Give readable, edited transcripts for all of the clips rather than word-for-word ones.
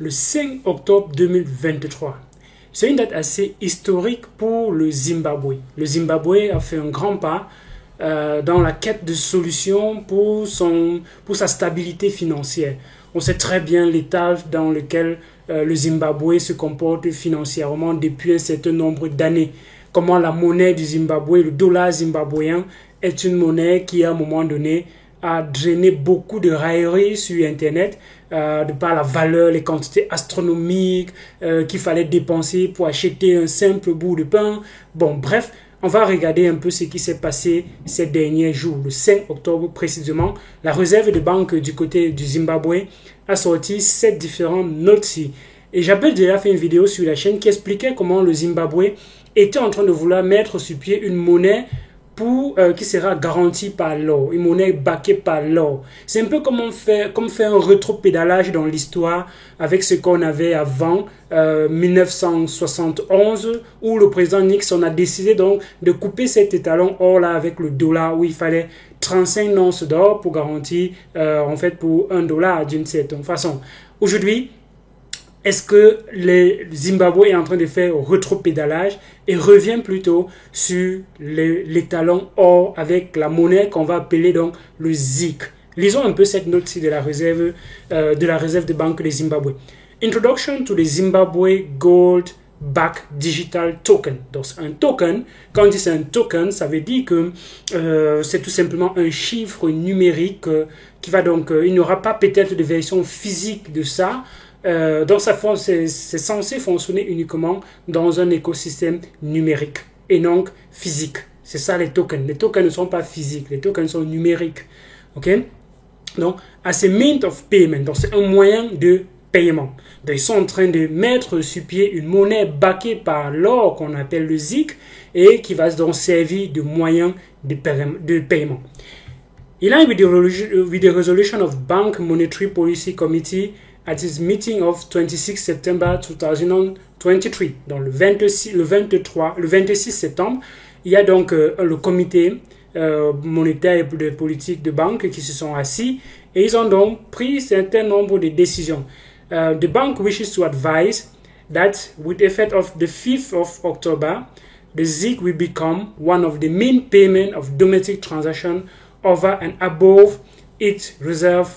le 5 octobre 2023. C'est une date assez historique pour le Zimbabwe. Le Zimbabwe a fait un grand pas dans la quête de solutions pour sa stabilité financière. On sait très bien l'état dans lequel le Zimbabwe se comporte financièrement depuis un certain nombre d'années. Comment la monnaie du Zimbabwe, le dollar zimbabwéen, est une monnaie qui, à un moment donné, a drainé beaucoup de railleries sur Internet de par la valeur, les quantités astronomiques qu'il fallait dépenser pour acheter un simple bout de pain. Bon, bref, on va regarder un peu ce qui s'est passé ces derniers jours. Le 5 octobre précisément, la réserve de banque du côté du Zimbabwe a sorti 7 différentes notes-ci. Et j'avais déjà fait une vidéo sur la chaîne qui expliquait comment le Zimbabwe était en train de vouloir mettre sur pied une monnaie qui sera garantie par l'or, une monnaie backée par l'or. C'est un peu comme faire un rétropédalage dans l'histoire avec ce qu'on avait avant 1971, où le président Nixon a décidé donc de couper cet étalon or là avec le dollar, où il fallait 35 onces d'or pour garantir en fait pour $1 d'une certaine façon. Aujourd'hui, est-ce que le Zimbabwe est en train de faire rétropédalage et revient plutôt sur l'étalon or avec la monnaie qu'on va appeler donc le ZiG? Lisons un peu cette note-ci de la réserve de banque de Zimbabwe. Introduction to the Zimbabwe Gold Back Digital Token. Donc un token, quand on dit c'est un token, ça veut dire que c'est tout simplement un chiffre numérique qui va donc, il n'y aura pas peut-être de version physique de ça. Donc c'est censé fonctionner uniquement dans un écosystème numérique et non physique. C'est ça les tokens. Les tokens ne sont pas physiques, les tokens sont numériques. Ok? Donc, as a means of payment, donc c'est un moyen de paiement. Donc, ils sont en train de mettre sur pied une monnaie backée par l'or qu'on appelle le ZiG et qui va donc servir de moyen de paiement. In line with the resolution of Bank Monetary Policy Committee at its meeting of 26 September 2023, donc le 26 septembre, il y a donc le comité monétaire et de politique de banque qui se sont assis et ils ont donc pris un certain nombre de décisions. The bank wishes to advise that with effect of the 5th of October, the ZiG will become one of the main payment of domestic transactions over and above its reserve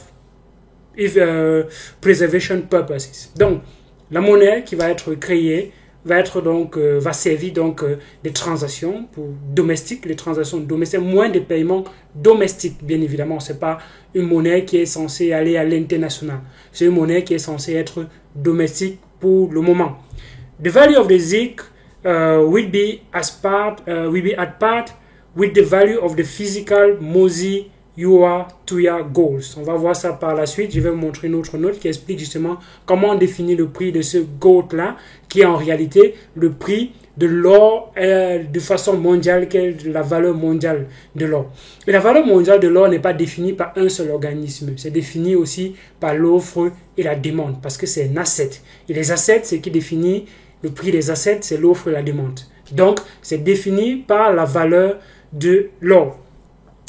preservation purposes. Donc, la monnaie qui va être créée va servir donc des transactions domestiques, les transactions domestiques, moins de paiements domestiques, bien évidemment. C'est pas une monnaie qui est censée aller à l'international. C'est une monnaie qui est censée être domestique pour le moment. The value of the ZiG will be at part with the value of the physical Mozi Tuya Goals. On va voir ça par la suite. Je vais vous montrer une autre note qui explique justement comment on définit le prix de ce gold là, qui est en réalité le prix de l'or de façon mondiale, quelle est la valeur mondiale de l'or. Et la valeur mondiale de l'or n'est pas définie par un seul organisme. C'est défini aussi par l'offre et la demande, parce que c'est un asset. Et les assets, ce qui définit le prix des assets, c'est l'offre et la demande. Donc, c'est défini par la valeur de l'or.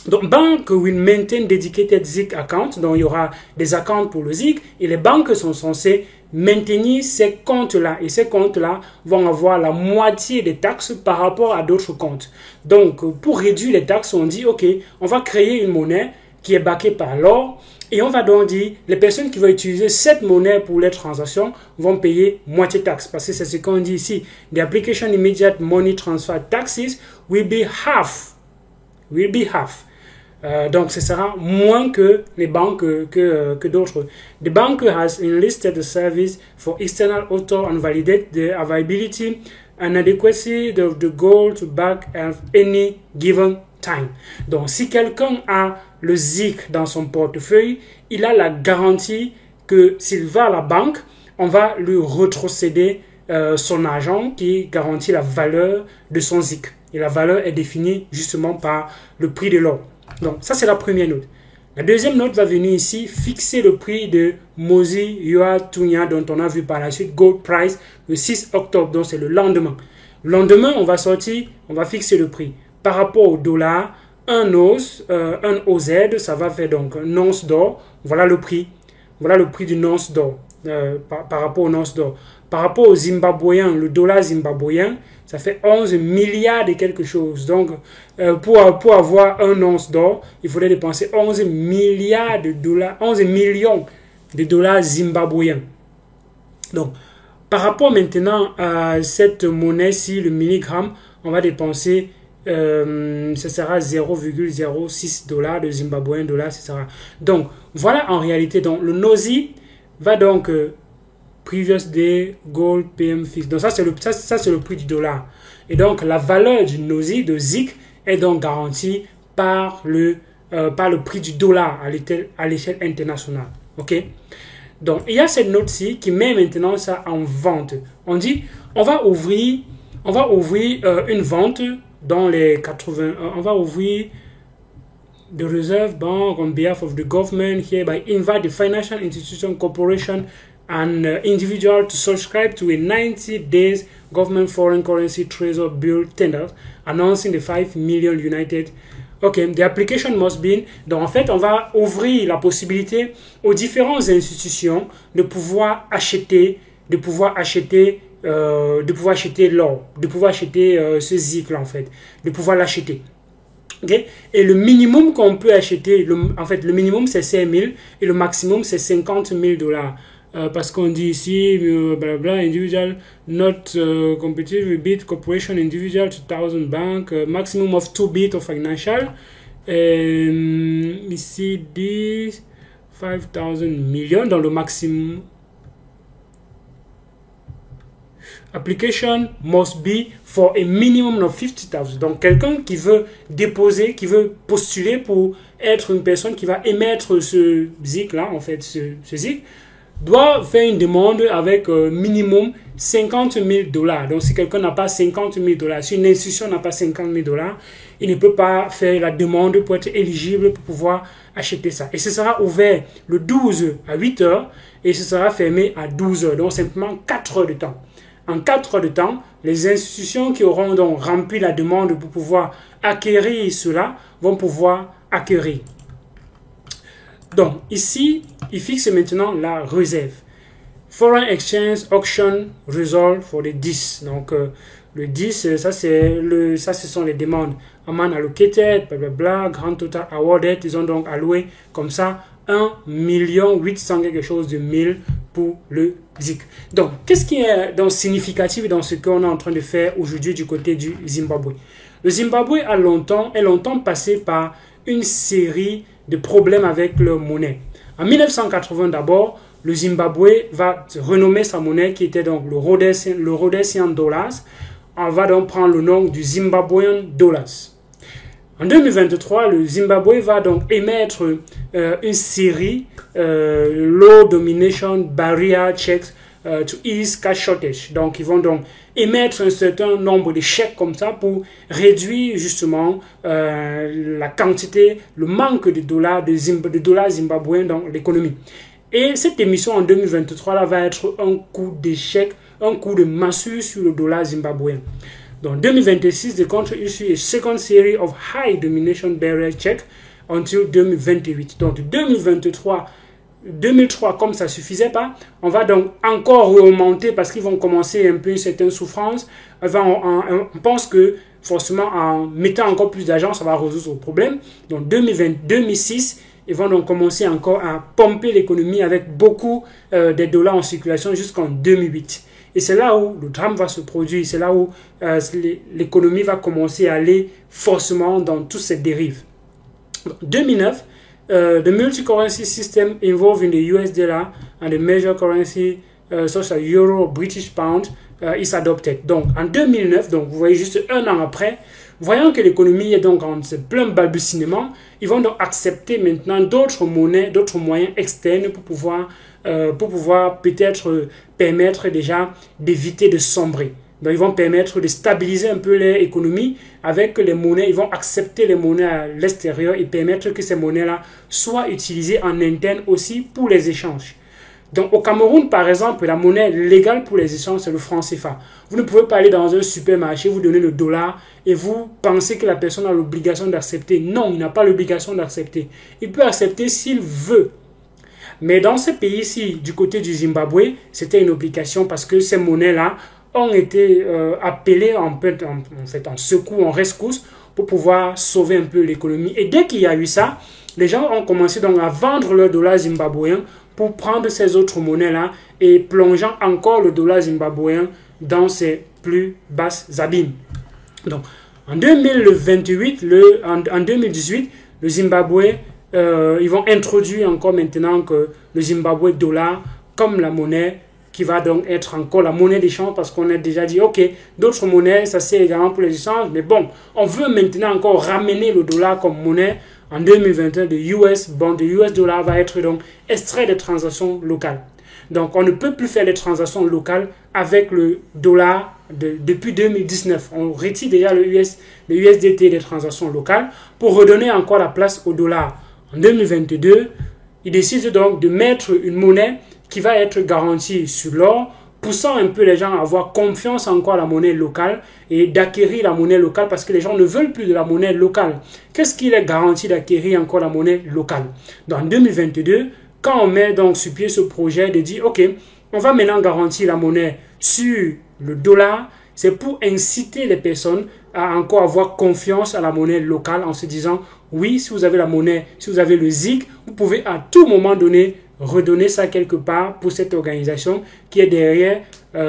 Donc, bank will maintain dedicated ZiG account. Donc, il y aura des accounts pour le ZiG et les banques sont censées maintenir ces comptes-là. Et ces comptes-là vont avoir la moitié des taxes par rapport à d'autres comptes. Donc, pour réduire les taxes, on dit, OK, on va créer une monnaie qui est backée par l'or. Et on va donc dire, les personnes qui vont utiliser cette monnaie pour les transactions vont payer moitié taxe. Parce que c'est ce qu'on dit ici. The application immediate money transfer taxes will be half. Donc, ce sera moins que les banques que d'autres. The bank has enlisted the service for external author and validate the availability and adequacy of the gold to back at any given time. Donc, si quelqu'un a le ZiG dans son portefeuille, il a la garantie que s'il va à la banque, on va lui retrocéder son argent qui garantit la valeur de son ZiG. Et la valeur est définie justement par le prix de l'or. Donc, ça, c'est la première note. La deuxième note va venir ici, fixer le prix de Mozi Tuya, dont on a vu par la suite, Gold Price, le 6 octobre. Donc, c'est le lendemain. Le lendemain, on va fixer le prix. Par rapport au dollar, un OZ, ça va faire donc un once d'or. Voilà le prix d'une once d'or. par rapport aux onces d'or. Par rapport au zimbabwéen, le dollar zimbabwéen, ça fait 11 milliards et quelque chose. Donc, pour avoir un once d'or, il faudrait dépenser 11 milliards de dollars, 11 millions de dollars zimbabwéens. Donc, par rapport maintenant à cette monnaie-ci, le milligramme, on va dépenser, ce sera 0,06 dollars de zimbabwéen dollar, ce sera. Donc, voilà en réalité, donc, le NOSI va donc... Previous Day Gold PM Fix. Donc ça c'est le prix du dollar. Et donc la valeur du NOSI, de ZIC, est donc garantie par le prix du dollar à l'échelle internationale. Ok. Donc il y a cette note-ci qui met maintenant ça en vente. On dit on va ouvrir une vente dans les 80. On va ouvrir the Reserve Bank on behalf of the government hereby invite the financial institution corporation and individual to subscribe to a 90 days government foreign currency treasury bill tender announcing the 5 million United. Okay, the application must be. Donc en fait, on va ouvrir la possibilité aux différentes institutions de pouvoir acheter l'or, de pouvoir acheter ce ZIC là en fait, de pouvoir l'acheter. Okay? Et le minimum qu'on peut acheter, le minimum c'est 5 000 et le maximum c'est 50 000 dollars. Parce qu'on dit ici, blabla, individual, not competitive with bit, corporation, individual, 2000 bank, maximum of 2 bit of financial. Ici, 10, 5000 millions dans le maximum. Application must be for a minimum of 50,000. Donc, quelqu'un qui veut déposer, qui veut postuler pour être une personne qui va émettre ce ZIC là, en fait, ce ZIC, doit faire une demande avec minimum 50 000 dollars. Donc, si quelqu'un n'a pas 50 000 dollars, si une institution n'a pas 50 000 dollars, il ne peut pas faire la demande pour être éligible pour pouvoir acheter ça. Et ce sera ouvert le 12 à 8 heures et ce sera fermé à 12 heures. Donc, simplement 4 heures de temps. En 4 heures de temps, les institutions qui auront donc rempli la demande pour pouvoir acquérir cela vont pouvoir acquérir. Donc, ici, il fixe maintenant la réserve. Foreign Exchange Auction Result for the 10. Donc, le 10, ça, ce sont les demandes. Amount allocated, blablabla, grand total awarded. Ils ont donc alloué comme ça 1,8 quelque chose de 1000 pour le ZIC. Donc, qu'est-ce qui est donc significatif dans ce qu'on est en train de faire aujourd'hui du côté du Zimbabwe? Le Zimbabwe est longtemps passé par une série de problèmes avec leur monnaie. En 1980 d'abord, le Zimbabwe va renommer sa monnaie qui était donc le Rhodesian Dollars. On va donc prendre le nom du Zimbabwean Dollars. En 2023, le Zimbabwe va donc émettre une série Low Domination Barrier Checks to ease cash shortage. Donc, ils vont donc émettre un certain nombre de chèques comme ça pour réduire justement la quantité, le manque de dollars zimbabwéens dans l'économie. Et cette émission en 2023 là, va être un coup d'échec, un coup de massue sur le dollar zimbabwéen. Donc, 2026, the country issue a second series of high domination barrier check until 2028. Donc, 2003, comme ça ne suffisait pas, on va donc encore remonter parce qu'ils vont commencer un peu une certaine souffrance. On pense que forcément en mettant encore plus d'argent, ça va résoudre le problème. Donc 2006, ils vont donc commencer encore à pomper l'économie avec beaucoup de dollars en circulation jusqu'en 2008. Et c'est là où le drame va se produire, c'est là où l'économie va commencer à aller forcément dans toutes ces dérives. 2009, the multi-currency system involved in the US dollar and the major currency such as euro or British pound is adopted. Donc en 2009, donc vous voyez juste un an après, voyant que l'économie est donc en plein balbutiement, ils vont donc accepter maintenant d'autres monnaies, d'autres moyens externes pour pouvoir peut-être permettre déjà d'éviter de sombrer. Donc, ils vont permettre de stabiliser un peu l'économie avec les monnaies. Ils vont accepter les monnaies à l'extérieur et permettre que ces monnaies-là soient utilisées en interne aussi pour les échanges. Donc, au Cameroun, par exemple, la monnaie légale pour les échanges, c'est le franc CFA. Vous ne pouvez pas aller dans un supermarché, vous donnez le dollar et vous pensez que la personne a l'obligation d'accepter. Non, il n'a pas l'obligation d'accepter. Il peut accepter s'il veut. Mais dans ces pays-ci, du côté du Zimbabwe, c'était une obligation parce que ces monnaies-là ont été appelées en secours, en rescousse pour pouvoir sauver un peu l'économie. Et dès qu'il y a eu ça, les gens ont commencé donc à vendre leur dollar zimbabwéen pour prendre ces autres monnaies-là et plongeant encore le dollar zimbabwéen dans ses plus basses abîmes. Donc, en 2018, le Zimbabwe, ils vont introduire encore maintenant que le Zimbabwe dollar comme la monnaie qui va donc être encore la monnaie d'échange parce qu'on a déjà dit, ok, d'autres monnaies, ça c'est également pour les échanges, mais bon, on veut maintenant encore ramener le dollar comme monnaie. En 2021, le US dollar va être donc extrait des transactions locales. Donc, on ne peut plus faire des transactions locales avec le dollar depuis 2019. On retire déjà le USDT des transactions locales pour redonner encore la place au dollar. En 2022, ils décident donc de mettre une monnaie qui va être garantie sur l'or, poussant un peu les gens à avoir confiance encore à la monnaie locale et d'acquérir la monnaie locale parce que les gens ne veulent plus de la monnaie locale. Qu'est-ce qu'il est garanti d'acquérir encore la monnaie locale? Donc, en 2022, quand on met donc sur pied ce projet de dire, ok, on va maintenant garantir la monnaie sur le dollar, c'est pour inciter les personnes à encore avoir confiance à la monnaie locale en se disant, oui, si vous avez la monnaie, si vous avez le ZIC, vous pouvez à tout moment donné redonner ça quelque part pour cette organisation qui est derrière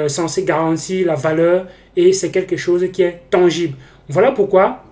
censée garantir la valeur et c'est quelque chose qui est tangible. Voilà pourquoi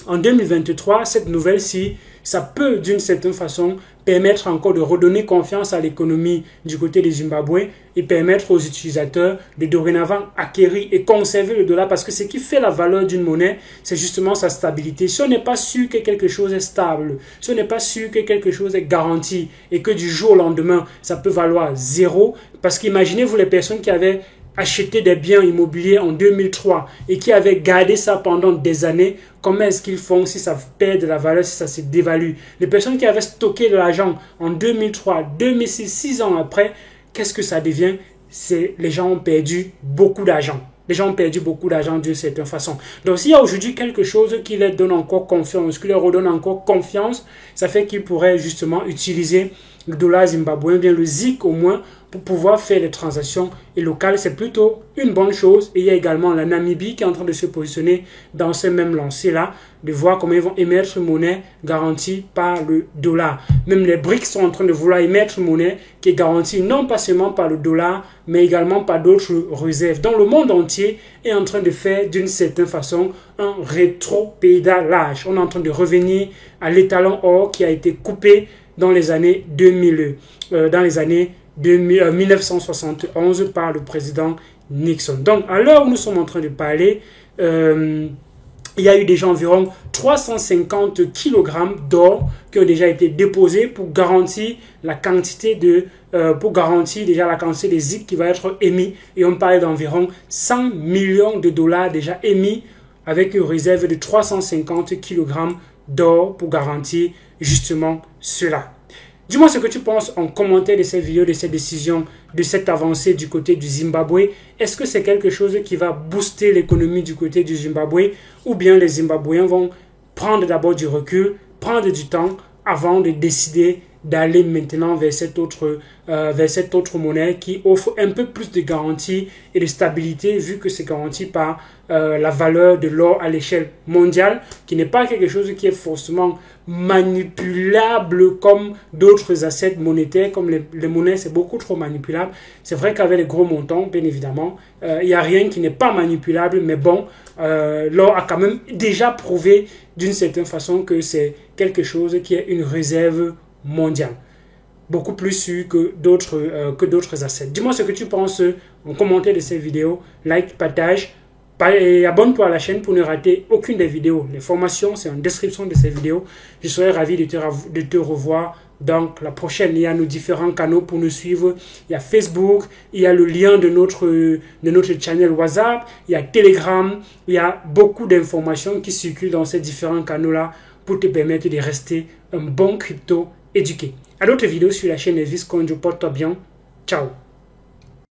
en 2023, cette nouvelle-ci, ça peut d'une certaine façon permettre encore de redonner confiance à l'économie du côté des Zimbabwe et permettre aux utilisateurs de dorénavant acquérir et conserver le dollar parce que ce qui fait la valeur d'une monnaie, c'est justement sa stabilité. Si on n'est pas sûr que quelque chose est stable, si on n'est pas sûr que quelque chose est garanti et que du jour au lendemain, ça peut valoir zéro, parce qu'imaginez-vous les personnes qui avaient acheté des biens immobiliers en 2003 et qui avaient gardé ça pendant des années, comment est-ce qu'ils font si ça perd de la valeur, si ça se dévalue? Les personnes qui avaient stocké de l'argent en 2003, 2006, 6 ans après, qu'est-ce que ça devient? Les gens ont perdu beaucoup d'argent. Les gens ont perdu beaucoup d'argent d'une certaine façon. Donc, s'il y a aujourd'hui quelque chose qui leur donne encore confiance, qui leur redonne encore confiance, ça fait qu'ils pourraient justement utiliser le dollar zimbabwéen, bien le ZIC au moins, pour pouvoir faire les transactions locales. C'est plutôt une bonne chose. Et il y a également la Namibie qui est en train de se positionner dans ce même lancé-là, de voir comment ils vont émettre une monnaie garantie par le dollar. Même les BRICS sont en train de vouloir émettre une monnaie qui est garantie non pas seulement par le dollar, mais également par d'autres réserves. Donc le monde entier est en train de faire d'une certaine façon un rétropédalage. On est en train de revenir à l'étalon or qui a été coupé dans les années 1971 par le président Nixon. Donc, à l'heure où nous sommes en train de parler, il y a eu déjà environ 350 kg d'or qui ont déjà été déposés pour garantir la quantité pour garantir déjà la quantité des ZIC qui va être émis. Et on parle d'environ 100 millions de dollars déjà émis avec une réserve de 350 kg d'or pour garantir justement cela. Dis-moi ce que tu penses en commentaire de cette vidéo, de cette décision, de cette avancée du côté du Zimbabwe. Est-ce que c'est quelque chose qui va booster l'économie du côté du Zimbabwe ou bien les Zimbabwéens vont prendre d'abord du recul, prendre du temps avant de décider d'aller maintenant vers cette autre monnaie qui offre un peu plus de garantie et de stabilité vu que c'est garanti par la valeur de l'or à l'échelle mondiale qui n'est pas quelque chose qui est forcément manipulable comme d'autres assets monétaires comme les monnaies, c'est beaucoup trop manipulable. C'est vrai qu'avec les gros montants, bien évidemment, il n'y a rien qui n'est pas manipulable, mais bon, l'or a quand même déjà prouvé d'une certaine façon que c'est quelque chose qui est une réserve mondiale, beaucoup plus sûr que d'autres assets. Dis-moi ce que tu penses en commentaire de cette vidéo, like, partage, et abonne-toi à la chaîne pour ne rater aucune des vidéos. Les formations, c'est en description de cette vidéo. Je serai ravi de te revoir dans la prochaine. Il y a nos différents canaux pour nous suivre. Il y a Facebook, il y a le lien de notre channel WhatsApp, il y a Telegram, il y a beaucoup d'informations qui circulent dans ces différents canaux-là pour te permettre de rester un bon crypto éduqué. À d'autres vidéos sur la chaîne Elvis Konjo, porte-toi bien. Ciao.